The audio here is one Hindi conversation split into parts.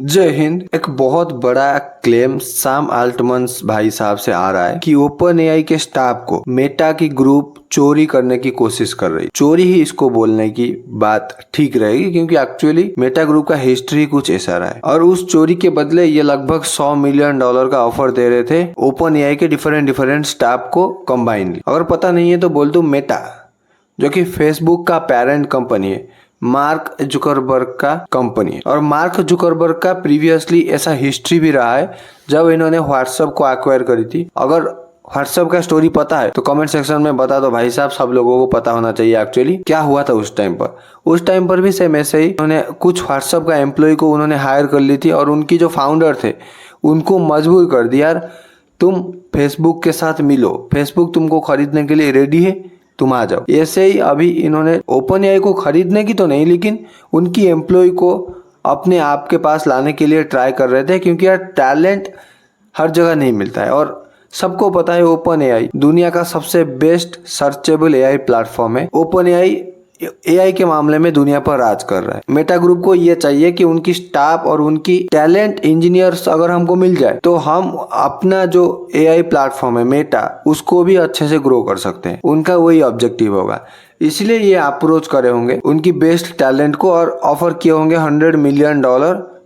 जय हिंद। एक बहुत बड़ा क्लेम सैम अल्टमन भाई साहब से आ रहा है कि ओपन एआई के स्टाफ को मेटा की ग्रुप चोरी करने की कोशिश कर रही। चोरी ही इसको बोलने की बात ठीक रहेगी, क्योंकि एक्चुअली मेटा ग्रुप का हिस्ट्री कुछ ऐसा रहा है और उस चोरी के बदले ये लगभग $100 मिलियन का ऑफर दे रहे थे ओपन एआई के डिफरेंट स्टाफ को कंबाइनली। अगर पता नहीं है तो बोल दूं, मेटा जो कि फेसबुक का पेरेंट कंपनी है, मार्क जुकरबर्ग का कंपनी है। और मार्क जुकरबर्ग का प्रीवियसली ऐसा हिस्ट्री भी रहा है जब इन्होंने व्हाट्सएप को एक्वायर करी थी। अगर व्हाट्सएप का स्टोरी पता है तो कमेंट सेक्शन में बता दो भाई साहब, सब लोगों को पता होना चाहिए एक्चुअली क्या हुआ था उस टाइम पर। उस टाइम पर भी सेम ऐसे ही उन्होंने कुछ व्हाट्सएप का एम्प्लॉय को उन्होंने हायर कर ली थी और उनकी जो फाउंडर थे उनको मजबूर कर दिया, यार तुम फेसबुक के साथ मिलो, फेसबुक तुमको खरीदने के लिए रेडी है, तुम आ जाओ। ऐसे ही अभी इन्होंने ओपन एआई को खरीदने की तो नहीं, लेकिन उनकी एम्प्लॉय को अपने आप के पास लाने के लिए ट्राई कर रहे थे, क्योंकि यार टैलेंट हर जगह नहीं मिलता है। और सबको पता है ओपन एआई दुनिया का सबसे बेस्ट सर्चेबल एआई प्लेटफॉर्म है। ओपन एआई के मामले में दुनिया पर राज कर रहा है। मेटा ग्रुप को ये चाहिए कि उनकी स्टाफ और उनकी टैलेंट इंजीनियर्स अगर हमको मिल जाए तो हम अपना जो एआई प्लेटफॉर्म है मेटा, उसको भी अच्छे से ग्रो कर सकते हैं। उनका वही ऑब्जेक्टिव होगा, इसलिए ये अप्रोच करे होंगे उनकी बेस्ट टैलेंट को और ऑफर किए होंगे $100 मिलियन,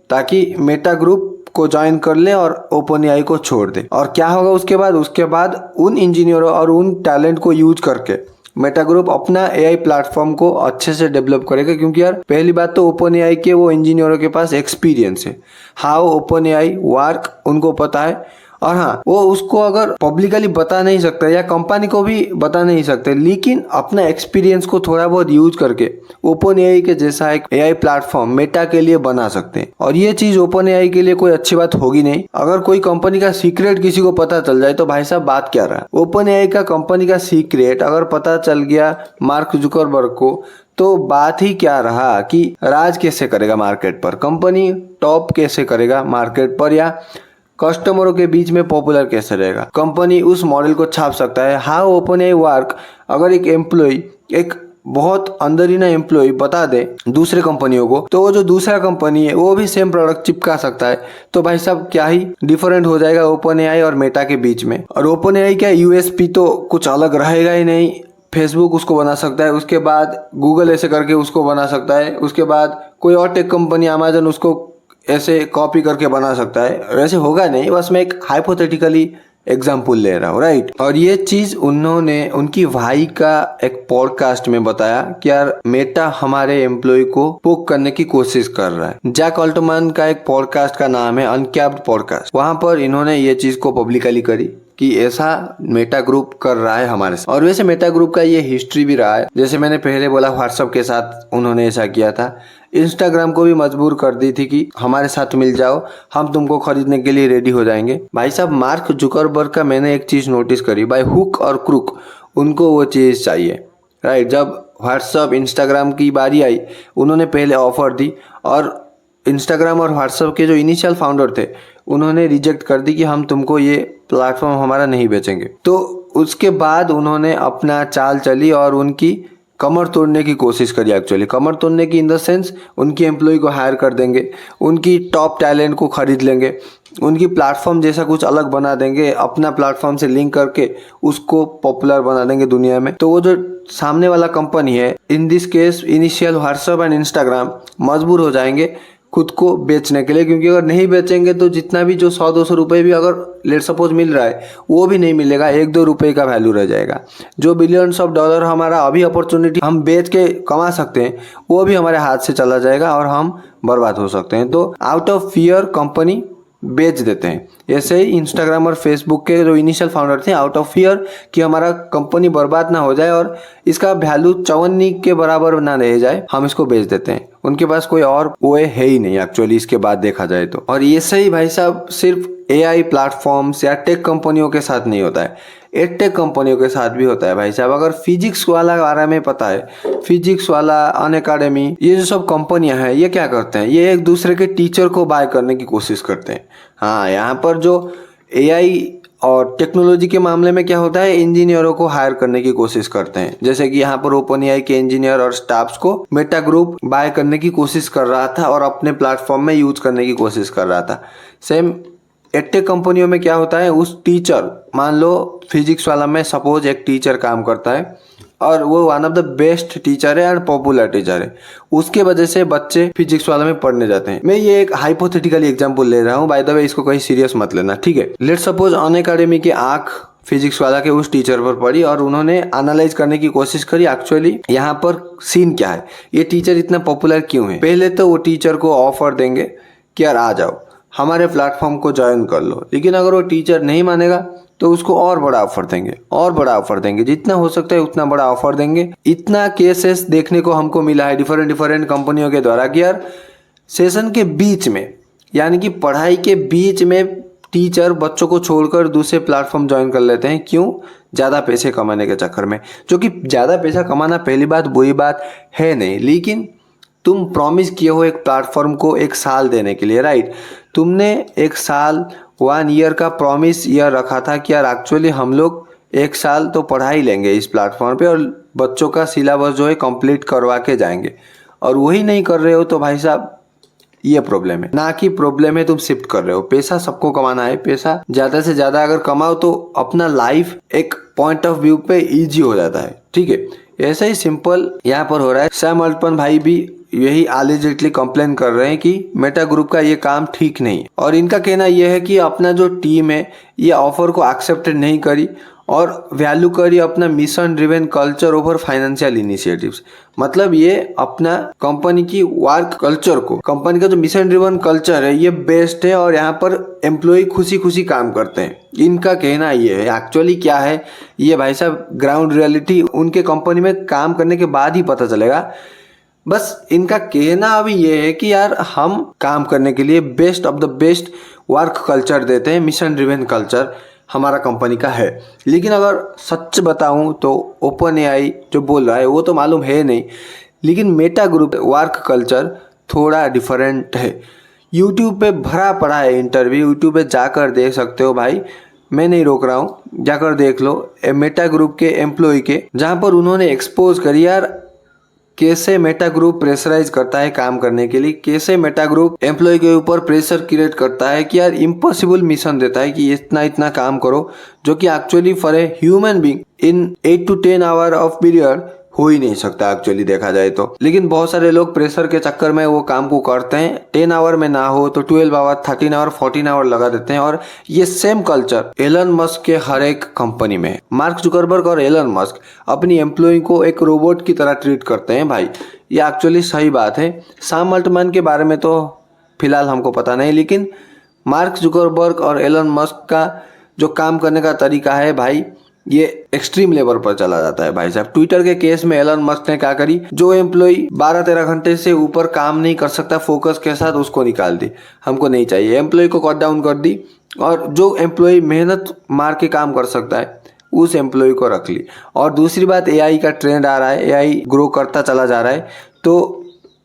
ताकि मेटा ग्रुप को ज्वाइन कर ले और ओपन एआई को छोड़ दे। और क्या होगा उसके बाद उन इंजीनियरों और उन टैलेंट को यूज करके मेटा ग्रुप अपना एआई प्लेटफॉर्म को अच्छे से डेवलप करेगा। क्योंकि यार पहली बात तो ओपन एआई के वो इंजीनियरों के पास एक्सपीरियंस है, हाउ ओपन एआई वर्क उनको पता है। और हाँ, वो उसको अगर पब्लिकली बता नहीं सकते या कंपनी को भी बता नहीं सकते, लेकिन अपना एक्सपीरियंस को थोड़ा बहुत यूज करके ओपन एआई के जैसा एक एआई प्लेटफॉर्म मेटा के लिए बना सकते हैं। और ये चीज ओपन एआई के लिए कोई अच्छी बात होगी नहीं। अगर कोई कंपनी का सीक्रेट किसी को पता चल जाए तो भाई साहब बात क्या रहा। ओपन एआई का कंपनी का सीक्रेट अगर पता चल गया मार्क जुकरबर्ग को, तो बात ही क्या रहा कि राज कैसे करेगा मार्केट पर, कंपनी टॉप कैसे करेगा मार्केट पर, या कस्टमरों के बीच में पॉपुलर कैसे रहेगा। कंपनी उस मॉडल को छाप सकता है। हाउ ओपन एआई वर्क, अगर एक एम्प्लॉय एक बहुत अंदरीना एम्प्लॉय बता दे दूसरे कंपनियों को, तो वो जो दूसरा कंपनी है वो भी सेम प्रोडक्ट चिपका सकता है। तो भाई साहब क्या ही डिफरेंट हो जाएगा ओपन एआई और मेटा के बीच में। और ओपन एआई का यूएसपी तो कुछ अलग रहेगा ही नहीं। फेसबुक उसको बना सकता है, उसके बाद गूगल ऐसे करके उसको बना सकता है, उसके बाद कोई और टेक कंपनी अमेजन उसको ऐसे कॉपी करके बना सकता है। वैसे होगा नहीं, बस मैं एक हाइपोथेटिकली एग्जाम्पल ले रहा हूँ, राइट। और ये चीज उन्होंने उनकी भाई का एक पॉडकास्ट में बताया कि यार मेटा हमारे एम्प्लॉय को पोक करने की कोशिश कर रहा है। जैक ऑल्टमैन का एक पॉडकास्ट का नाम है अनकैप्ड पॉडकास्ट, वहां पर इन्होंने ये चीज को पब्लिकली करी कि ऐसा मेटा ग्रुप कर रहा है हमारे साथ। और वैसे मेटा ग्रुप का ये हिस्ट्री भी रहा है, जैसे मैंने पहले बोला व्हाट्सएप के साथ उन्होंने ऐसा किया था। इंस्टाग्राम को भी मजबूर कर दी थी कि हमारे साथ मिल जाओ, हम तुमको खरीदने के लिए रेडी हो जाएंगे। भाई साहब मार्क जुकरबर्ग का मैंने एक चीज नोटिस करी, बाय हुक और क्रुक उनको वो चीज चाहिए, राइट। जब व्हाट्सएप इंस्टाग्राम की बारी आई, उन्होंने पहले ऑफर दी और इंस्टाग्राम और व्हाट्सएप के जो इनिशियल फाउंडर थे उन्होंने रिजेक्ट कर दी कि हम तुमको ये प्लेटफॉर्म हमारा नहीं बेचेंगे। तो उसके बाद उन्होंने अपना चाल चली और उनकी कमर तोड़ने की कोशिश करी। एक्चुअली कमर तोड़ने की इन द सेंस उनकी एम्प्लॉय को हायर कर देंगे, उनकी टॉप टैलेंट को खरीद लेंगे, उनकी प्लेटफॉर्म जैसा कुछ अलग बना देंगे, अपना प्लेटफॉर्म से लिंक करके उसको पॉपुलर बना देंगे दुनिया में। तो वो जो सामने वाला कंपनी है, in this case initial WhatsApp and Instagram, मजबूर हो जाएंगे खुद को बेचने के लिए। क्योंकि अगर नहीं बेचेंगे तो जितना भी जो 100-200 रुपए भी अगर लेट सपोज मिल रहा है वो भी नहीं मिलेगा, 1-2 रुपए का वैल्यू रह जाएगा। जो बिलियंस ऑफ डॉलर हमारा अभी अपॉर्चुनिटी हम बेच के कमा सकते हैं वो भी हमारे हाथ से चला जाएगा और हम बर्बाद हो सकते हैं। तो आउट ऑफ फियर कंपनी बेच देते हैं। ऐसे ही इंस्टाग्राम और फेसबुक के जो इनिशियल फाउंडर थे, आउट ऑफ फियर कि हमारा कंपनी बर्बाद ना हो जाए और इसका वैल्यू चवन्नी के बराबर ना रह जाए, हम इसको बेच देते हैं। उनके पास कोई और वे है ही नहीं एक्चुअली इसके बाद देखा जाए तो। और ये सही भाई साहब सिर्फ एआई प्लेटफॉर्म्स या टेक कंपनियों के साथ नहीं होता है, एडटेक कंपनियों के साथ भी होता है भाई साहब। अगर फिजिक्स वाला बारे में पता है, फिजिक्स वाला, अनअकैडमी, ये जो सब कंपनियां हैं ये क्या करते हैं, ये एक दूसरे के टीचर को बाय करने की कोशिश करते हैं। हाँ, यहाँ पर जो एआई और टेक्नोलॉजी के मामले में क्या होता है, इंजीनियरों को हायर करने की कोशिश करते हैं। जैसे कि यहाँ पर ओपन एआई के इंजीनियर और स्टाफ्स को मेटा ग्रुप बाय करने की कोशिश कर रहा था और अपने प्लेटफॉर्म में यूज करने की कोशिश कर रहा था। सेम एडटेक कंपनियों में क्या होता है, उस टीचर, मान लो फिजिक्स वाला में सपोज एक टीचर काम करता है और वो one of the best teacher है एंड पॉपुलर टीचर है, उसके वजह से बच्चे फिजिक्स वाला में पढ़ने जाते हैं। मैं ये एक हाइपोथेटिकल एग्जांपल ले रहा हूँ, बाय द वे इसको कहीं सीरियस मत लेना, ठीक है। लेट्स सपोज अनअकैडमी की आंख फिजिक्स वाला के उस टीचर पर पड़ी और उन्होंने एनालाइज करने की कोशिश करी एक्चुअली यहाँ पर सीन क्या है, ये टीचर इतना पॉपुलर क्यों है। पहले तो वो टीचर को ऑफर देंगे कि यार आ जाओ हमारे प्लेटफॉर्म को ज्वाइन कर लो, लेकिन अगर वो टीचर नहीं मानेगा तो उसको और बड़ा ऑफर देंगे, और बड़ा ऑफर देंगे, जितना हो सकता है उतना बड़ा ऑफर देंगे। इतना केसेस देखने को हमको मिला है डिफरेंट कंपनियों के द्वारा कि यार सेशन के बीच में, यानी कि पढ़ाई के बीच में टीचर बच्चों को छोड़कर दूसरे प्लेटफॉर्म ज्वाइन कर लेते हैं। क्यों? ज़्यादा पैसे कमाने के चक्कर में। जो कि ज़्यादा पैसा कमाना पहली बात बुरी बात है नहीं, लेकिन तुम प्रॉमिस किए हो एक प्लेटफॉर्म को 1 साल देने के लिए, राइट। तुमने 1 साल 1 ईयर का प्रॉमिस ईयर रखा था कि यार एक्चुअली हम लोग 1 साल तो पढ़ाई लेंगे इस प्लेटफॉर्म पे और बच्चों का सिलेबस जो है कंप्लीट करवा के जाएंगे, और वही नहीं कर रहे हो तो भाई साहब ये प्रॉब्लम है। ना कि प्रॉब्लम है तुम शिफ्ट कर रहे हो। पैसा सबको कमाना है, पैसा ज़्यादा से ज़्यादा अगर कमाओ तो अपना लाइफ एक पॉइंट ऑफ व्यू पे ईजी हो जाता है, ठीक है। ऐसा ही सिंपल यहाँ पर हो रहा है। सैम अल्टमैन भाई भी यही एलिजिटली कंप्लेन कर रहे हैं कि मेटा ग्रुप का ये काम ठीक नहीं, और इनका कहना यह है कि अपना जो टीम है ये ऑफर को एक्सेप्टेड नहीं करी और वैल्यू करी अपना mission driven culture over financial initiatives. मतलब ये अपना कंपनी की वर्क कल्चर को, कंपनी का जो मिशन ड्रिवन कल्चर है ये बेस्ट है और यहाँ पर एम्प्लॉय खुशी खुशी काम करते हैं, इनका कहना ये है। एक्चुअली क्या है ये भाई साहब ग्राउंड रियलिटी उनके कंपनी में काम करने के बाद ही पता चलेगा। बस इनका कहना अभी ये है कि यार हम काम करने के लिए best of the best work culture देते हैं, मिशन ड्रिवन कल्चर हमारा कंपनी का है। लेकिन अगर सच बताऊं तो ओपन एआई जो बोल रहा है वो तो मालूम है नहीं, लेकिन मेटा ग्रुप वर्क कल्चर थोड़ा डिफरेंट है। यूट्यूब पे भरा पड़ा है इंटरव्यू, यूट्यूब पे जाकर देख सकते हो भाई, मैं नहीं रोक रहा हूँ, जाकर देख लो मेटा ग्रुप के एम्प्लॉय के, जहाँ पर उन्होंने एक्सपोज करी यार कैसे मेटा ग्रुप प्रेशराइज करता है काम करने के लिए, कैसे मेटा ग्रुप एम्प्लॉय के ऊपर प्रेशर क्रिएट करता है कि यार इम्पॉसिबल मिशन देता है कि इतना काम करो, जो कि actually for a human being in 8 to 10 hour of period हो ही नहीं सकता एक्चुअली देखा जाए तो। लेकिन बहुत सारे लोग प्रेशर के चक्कर में वो काम को करते हैं, 10 आवर में ना हो तो 12 आवर 13 आवर 14 आवर लगा देते हैं। और ये सेम कल्चर एलन मस्क के हर एक कंपनी में, मार्क जुकरबर्ग और एलन मस्क अपनी एम्प्लॉय को एक रोबोट की तरह ट्रीट करते हैं भाई, ये एक्चुअली सही बात है। सैम अल्टमैन के बारे में तो फिलहाल हमको पता नहीं, लेकिन मार्क जुकरबर्ग और एलन मस्क का जो काम करने का तरीका है भाई ये एक्सट्रीम लेवल पर चला जाता है भाई साहब। ट्विटर के केस में एलन मस्क ने क्या करी, जो एम्प्लॉय 12-13 घंटे से ऊपर काम नहीं कर सकता फोकस के साथ, उसको निकाल दी, हमको नहीं चाहिए, एम्प्लॉय को कट डाउन कर दी, और जो एम्प्लॉय मेहनत मार के काम कर सकता है उस एम्प्लॉय को रख ली। और दूसरी बात, एआई का ट्रेंड आ रहा है, एआई ग्रो करता चला जा रहा है, तो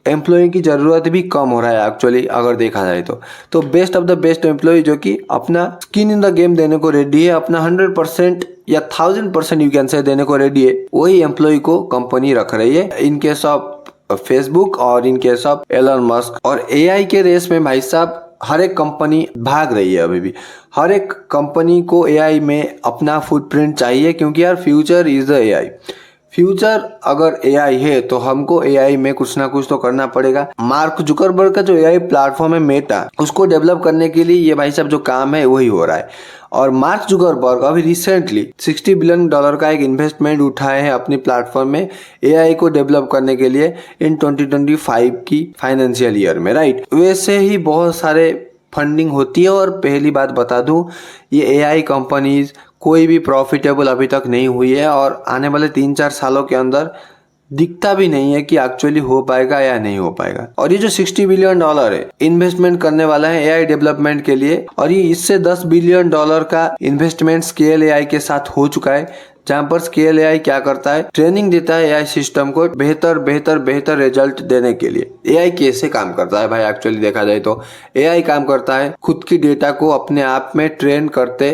एम्प्लॉय की ज़रूरत भी कम हो रहा है एक्चुअली अगर देखा जाए तो best of the best employ जो कि अपना स्किन इन द गेम देने को रेडी है, अपना 100% या 1000% यू कैन से देने को रेडी है, वही एम्प्लॉय को कंपनी रख रही है। इन केस ऑफ फेसबुक और in case of Elon Musk. और एआई के रेस में भाई साहब हर एक कंपनी भाग रही है, अभी भी हर एक कंपनी को एआई में अपना फुटप्रिंट चाहिए, क्योंकि यार future is the AI. Future अगर एआई है तो हमको एआई में कुछ ना कुछ तो करना पड़ेगा। मार्क जुकरबर्ग का जो एआई प्लेटफॉर्म है मेटा, उसको डेवलप करने के लिए ये भाई साहब जो काम है वही हो रहा है। और मार्क जुकरबर्ग अभी रिसेंटली $60 बिलियन का एक इन्वेस्टमेंट उठाए हैं अपनी प्लेटफॉर्म में एआई को डेवलप करने के लिए इन 2025 की फाइनेंशियल ईयर में, राइट। वैसे ही बहुत सारे फंडिंग होती है। और पहली बात बता दूं, ये एआई कंपनीज कोई भी प्रॉफिटेबल अभी तक नहीं हुई है, और आने वाले 3-4 सालों के अंदर दिखता भी नहीं है कि एक्चुअली हो पाएगा या नहीं हो पाएगा। और ये जो $60 बिलियन है इन्वेस्टमेंट करने वाला है एआई डेवलपमेंट के लिए, और ये इससे $10 बिलियन का इन्वेस्टमेंट स्केल एआई के साथ हो चुका है, जहाँ पर स्केल एआई क्या करता है, ट्रेनिंग देता है एआई सिस्टम को बेहतर रिजल्ट देने के लिए। एआई कैसे काम करता है भाई, एक्चुअली देखा जाए तो एआई काम करता है खुद की डेटा को अपने आप में ट्रेन करते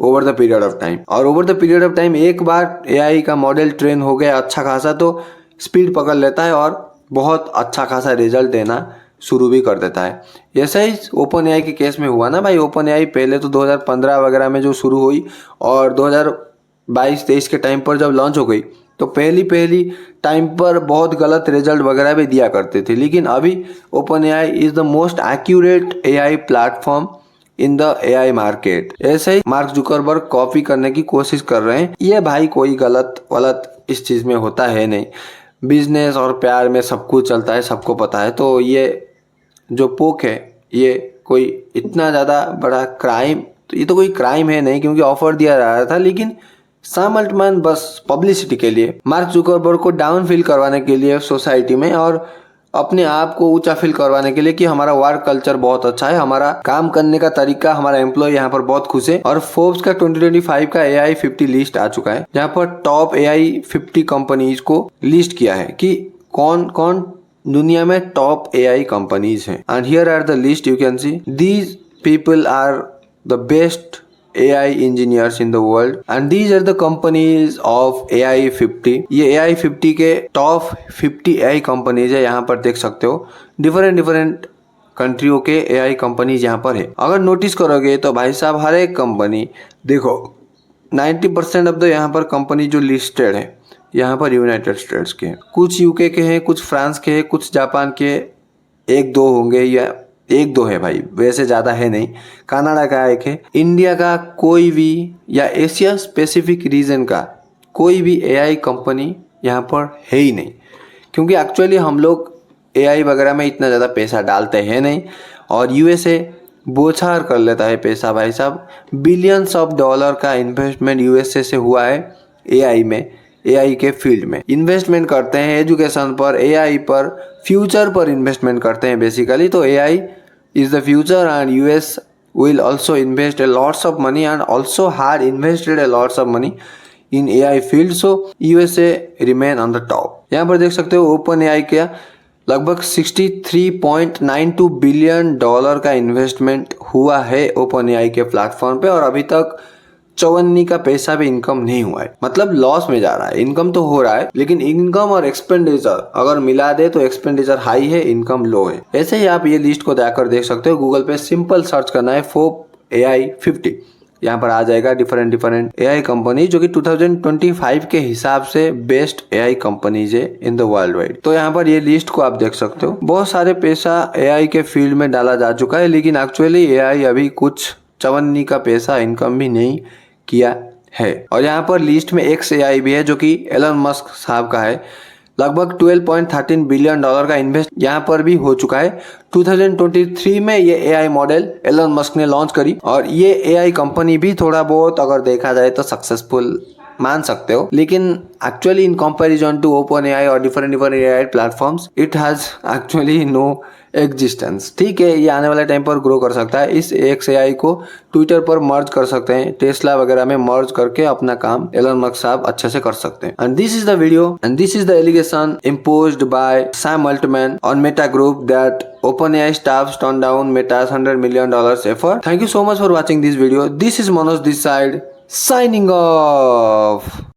over the period of time. और over the period of time एक बार एआई का मॉडल ट्रेन हो गया अच्छा खासा तो स्पीड पकड़ लेता है और बहुत अच्छा खासा रिजल्ट देना शुरू भी कर देता है। ऐसा ही ओपन एआई के केस में हुआ ना भाई। ओपन एआई पहले तो 2015 वगैरह में जो शुरू हुई और 2022-23 के टाइम पर जब लॉन्च हो गई तो पहली टाइम पर बहुत गलत रिजल्ट वगैरह भी दिया करते थे, लेकिन अभी open AI is the most accurate AI platform in the AI market. ऐसे ही मार्क जुकरबर्ग कॉपी करने की कोशिश कर रहे हैं। ये भाई कोई गलत इस चीज में होता है नहीं, बिजनेस और प्यार में सब कुछ चलता है, सबको पता है। तो ये जो पोक है ये कोई इतना ज़्यादा बड़ा क्राइम, तो ये तो कोई क्राइम है नहीं क्योंकि ऑफर दिया जा रहा था, लेकिन सैम अल्टमैन बस पब्लिसिटी के लिए, मार्क जुकरबर्ग को डाउन फील करवाने के लिए सोसाइटी में और अपने आप को ऊंचा फील करवाने के लिए कि हमारा वर्क कल्चर बहुत अच्छा है, हमारा काम करने का तरीका, हमारा एम्प्लॉय यहाँ पर बहुत खुश है। और फोर्ब्स का 2025 का AI 50 लिस्ट आ चुका है जहाँ पर टॉप AI 50 कंपनीज को लिस्ट किया है कि कौन कौन दुनिया में टॉप AI कंपनीज हैं। And here are the list, you can see these people are the best AI engineers in the world and these are the companies of AI 50। ये AI 50 के टॉप 50 AI कंपनीज है, यहाँ पर देख सकते हो डिफरेंट कंट्रियों के AI कंपनीज यहाँ पर है। अगर नोटिस करोगे तो भाई साहब हर एक कंपनी देखो 90% ऑफ द यहाँ पर कंपनी जो लिस्टेड है यहाँ पर यूनाइटेड स्टेट्स के हैं, कुछ UK के हैं, कुछ फ्रांस के हैं, कुछ जापान के, एक दो होंगे या एक दो है भाई, वैसे ज़्यादा है नहीं। कनाडा का एक है, इंडिया का कोई भी या एशिया स्पेसिफिक रीजन का कोई भी AI कंपनी यहाँ पर है ही नहीं, क्योंकि एक्चुअली हम लोग AI वगैरह में इतना ज़्यादा पैसा डालते हैं नहीं और USA बौछार कर लेता है पैसा भाई साहब। बिलियंस ऑफ डॉलर का इन्वेस्टमेंट USA से हुआ है AI में, AI के फील्ड में इन्वेस्टमेंट करते हैं, एजुकेशन पर, AI पर, फ्यूचर पर इन्वेस्टमेंट करते हैं बेसिकली। तो AI is the future and US will also invest a lots of money and also had invested a lots of money in AI field, so USA remain on the top। यहाँ पर देख सकते हो ओपन AI का लगभग 63.92 बिलियन डॉलर का इन्वेस्टमेंट हुआ है ओपन AI के प्लेटफॉर्म पे और अभी तक 54 का पैसा भी इनकम नहीं हुआ है, मतलब लॉस में जा रहा है। इनकम तो हो रहा है लेकिन इनकम और एक्सपेंडिचर अगर मिला दे तो एक्सपेंडिचर हाई है, इनकम लो है। ऐसे ही आप ये लिस्ट को जाकर देख सकते हो, गूगल पे सिंपल सर्च करना है फोर्ब्स AI 50, यहाँ पर आ जाएगा डिफरेंट AI कंपनी जो कि 2025 के हिसाब से बेस्ट AI कंपनीज है इन द वर्ल्ड वाइड। तो यहाँ पर ये लिस्ट को आप देख सकते हो। बहुत सारे पैसा AI के फील्ड में डाला जा चुका है, लेकिन एक्चुअली AI अभी कुछ 54 का पैसा इनकम भी नहीं किया है। और यहाँ पर लिस्ट में XAI भी है जो कि एलन मस्क साहब का है, लगभग 12.13 बिलियन डॉलर का इन्वेस्ट यहाँ पर भी हो चुका है। 2023 में ये AI मॉडल एलन मस्क ने लॉन्च करी और ये AI कंपनी भी थोड़ा बहुत अगर देखा जाए तो सक्सेसफुल मान सकते हो, लेकिन actually in comparison to open AI और different AI platforms it has actually no existence. ठीक है, ये आने वाले टाइम पर ग्रो कर सकता है। इस XAI को ट्विटर पर मर्ज कर सकते हैं, टेस्ला वगैरह में मर्ज करके अपना काम एलन मस्क साहब अच्छे से कर सकते हैं। And this is the video and this is the allegation imposed by Sam Altman on Meta Group that OpenAI staff turned down Meta's $100 million effort. Thank you so much for watching this video. This is Manoj this side signing off.